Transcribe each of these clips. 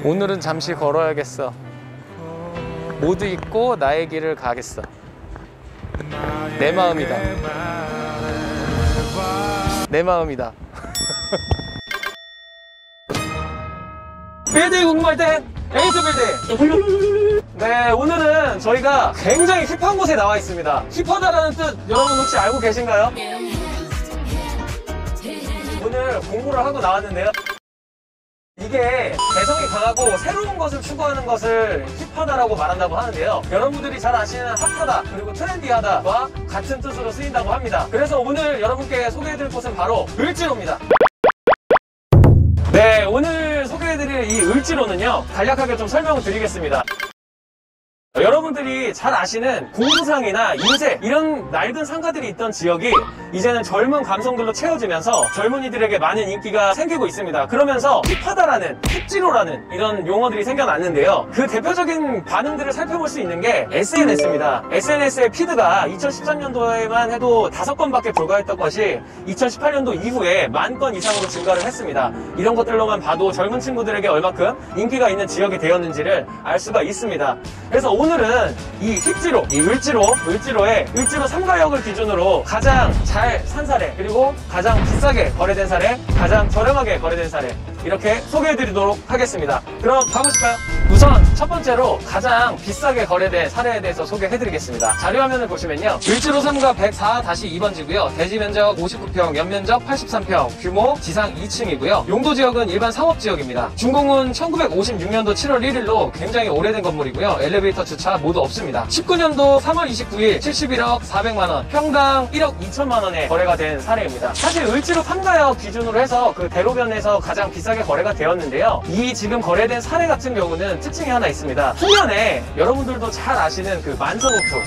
오늘은 잠시 걸어야겠어. 모두 잊고 나의 길을 가겠어. 내 마음이다. 내 마음이다. 빌딩 궁금할 땐 에이트 빌딩. 네, 오늘은 저희가 굉장히 힙한 곳에 나와 있습니다. 힙하다라는 뜻 여러분 혹시 알고 계신가요? 오늘 공부를 하고 나왔는데요. 이게 개성이 강하고 새로운 것을 추구하는 것을 힙하다라고 말한다고 하는데요. 여러분들이 잘 아시는 핫하다 그리고 트렌디하다와 같은 뜻으로 쓰인다고 합니다. 그래서 오늘 여러분께 소개해드릴 곳은 바로 을지로입니다. 네, 오늘 소개해드릴 이 을지로는요, 간략하게 좀 설명을 드리겠습니다. 여러분들이 잘 아시는 공구상이나 인쇄 이런 낡은 상가들이 있던 지역이 이제는 젊은 감성들로 채워지면서 젊은이들에게 많은 인기가 생기고 있습니다. 그러면서 힙하다라는, 힙지로라는 이런 용어들이 생겨났는데요. 그 대표적인 반응들을 살펴볼 수 있는 게 SNS입니다. SNS의 피드가 2013년도에만 해도 5건밖에 불과했던 것이 2018년도 이후에 10,000건 이상으로 증가를 했습니다. 이런 것들로만 봐도 젊은 친구들에게 얼마큼 인기가 있는 지역이 되었는지를 알 수가 있습니다. 그래서 오늘은 이 힙지로, 이 을지로의 을지로 3가역을 기준으로 가장 잘 산 사례, 그리고 가장 비싸게 거래된 사례, 가장 저렴하게 거래된 사례, 이렇게 소개해드리도록 하겠습니다. 그럼 가보실까요? 우선 첫 번째로 가장 비싸게 거래된 사례에 대해서 소개해드리겠습니다. 자료화면을 보시면요, 을지로 3가 104-2번지고요 대지 면적 59평, 연면적 83평, 규모 지상 2층이고요 용도 지역은 일반 상업지역입니다. 준공은 1956년도 7월 1일로 굉장히 오래된 건물이고요 엘리베이터 주차 모두 없습니다. 19년도 3월 29일 71억 400만원, 평당 1억 2천만원에 거래가 된 사례입니다. 사실 을지로 3가역 기준으로 해서 그 대로변에서 가장 비싸게 거래가 되었는데요. 이 지금 거래된 사례 같은 경우는 특징이 하나 있습니다. 후면에 여러분들도 잘 아시는 그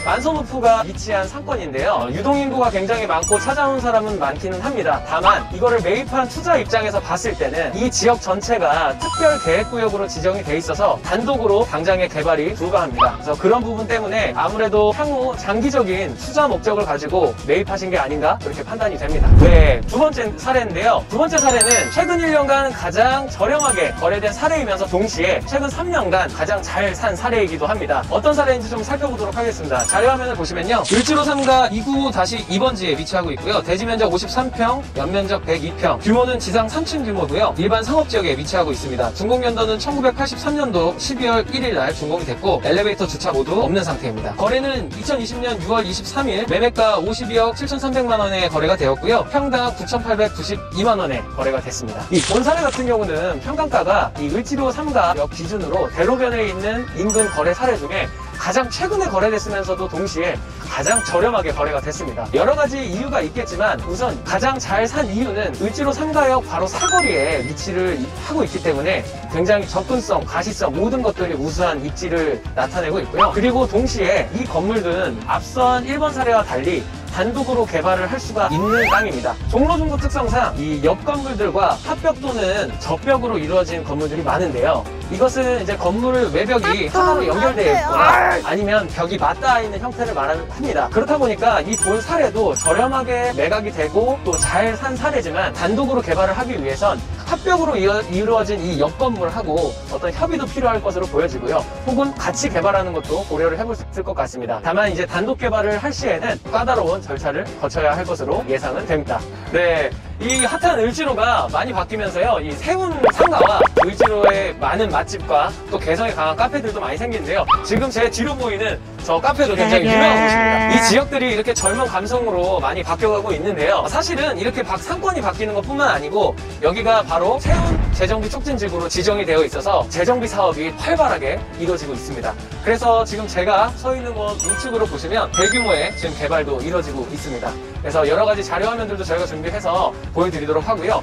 만성호프가 위치한 상권인데요. 유동인구가 굉장히 많고 찾아온 사람은 많기는 합니다. 다만 이거를 매입한 투자 입장에서 봤을 때는 이 지역 전체가 특별계획구역으로 지정이 돼 있어서 단독으로 당장의 개발이 불가합니다. 그래서 그런 부분 때문에 아무래도 향후 장기적인 투자 목적을 가지고 매입하신 게 아닌가 그렇게 판단이 됩니다. 네, 두 번째 사례인데요. 두 번째 사례는 최근 1년간 가장 저렴하게 거래된 사례이면서 동시에 최근 3년간 가장 잘 산 사례이기도 합니다. 어떤 사례인지 좀 살펴보도록 하겠습니다. 자료화면을 보시면요, 을지로 3가 292번지에 위치하고 있고요. 대지 면적 53평, 연면적 102평, 규모는 지상 3층 규모고요. 일반 상업지역에 위치하고 있습니다. 준공연도는 1983년도 12월 1일 날 준공이 됐고 엘리베이터 주차 모두 없는 상태입니다. 거래는 2020년 6월 23일 매매가 52억 7,300만원에 거래가 되었고요. 평당 9,892만원에 거래가 됐습니다. 이 본 사례 같은 경우는 평당가가 이 을지로 3가역 기준으로 대로변에 있는 인근 거래 사례 중에 가장 최근에 거래됐으면서도 동시에 가장 저렴하게 거래가 됐습니다. 여러 가지 이유가 있겠지만 우선 가장 잘 산 이유는 을지로 3가역 바로 사거리에 위치를 하고 있기 때문에 굉장히 접근성, 가시성 모든 것들이 우수한 입지를 나타내고 있고요. 그리고 동시에 이 건물들은 앞선 1번 사례와 달리 단독으로 개발을 할 수가 있는 땅입니다. 종로중구 특성상 이 옆 건물들과 합벽 또는 접벽으로 이루어진 건물들이 많은데요. 이것은 이제 건물 외벽이 하나로 연결되어 있거나 아니면 벽이 맞닿아 있는 형태를 말합니다. 그렇다 보니까 이 본 사례도 저렴하게 매각이 되고 또 잘 산 사례지만 단독으로 개발을 하기 위해선 합벽으로 이루어진 이 옆 건물하고 어떤 협의도 필요할 것으로 보여지고요. 혹은 같이 개발하는 것도 고려를 해볼 수 있을 것 같습니다. 다만 이제 단독 개발을 할 시에는 까다로운 절차를 거쳐야 할 것으로 예상은 됩니다. 네, 이 핫한 을지로가 많이 바뀌면서요, 이 세운 상가와 을지로의 많은 맛집과 또 개성이 강한 카페들도 많이 생기는데요. 지금 제 뒤로 보이는 저 카페도 굉장히 유명한 곳입니다. 이 지역들이 이렇게 젊은 감성으로 많이 바뀌어가고 있는데요. 사실은 이렇게 상권이 바뀌는 것 뿐만 아니고 여기가 바로 세운 재정비 촉진지구로 지정이 되어 있어서 재정비 사업이 활발하게 이루어지고 있습니다. 그래서 지금 제가 서 있는 곳 우측으로 보시면 대규모의 지금 개발도 이루어지고 있습니다. 그래서 여러 가지 자료화면들도 저희가 준비해서 보여드리도록 하고요.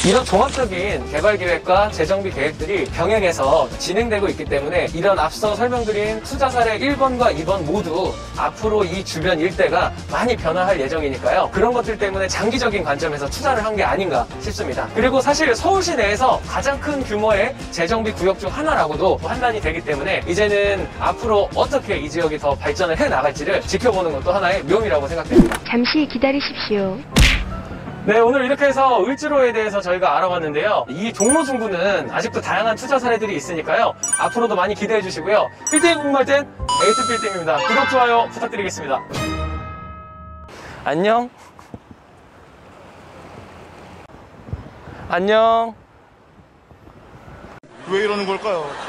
이런 종합적인 개발계획과 재정비 계획들이 병행해서 진행되고 있기 때문에 이런 앞서 설명드린 투자 사례 1번과 2번 모두 앞으로 이 주변 일대가 많이 변화할 예정이니까요. 그런 것들 때문에 장기적인 관점에서 투자를 한 게 아닌가 싶습니다. 그리고 사실 서울시 내에서 가장 큰 규모의 재정비 구역 중 하나라고도 판단이 되기 때문에 이제는 앞으로 어떻게 이 지역이 더 발전을 해 나갈지를 지켜보는 것도 하나의 묘미라고 생각됩니다. 잠시 기다리십시오. 네, 오늘 이렇게 해서 을지로에 대해서 저희가 알아봤는데요. 이 종로 중구는 아직도 다양한 투자 사례들이 있으니까요. 앞으로도 많이 기대해 주시고요. 빌딩 궁금할 땐 에이트 빌딩입니다. 구독, 좋아요 부탁드리겠습니다. 안녕. 안녕. 왜 이러는 걸까요?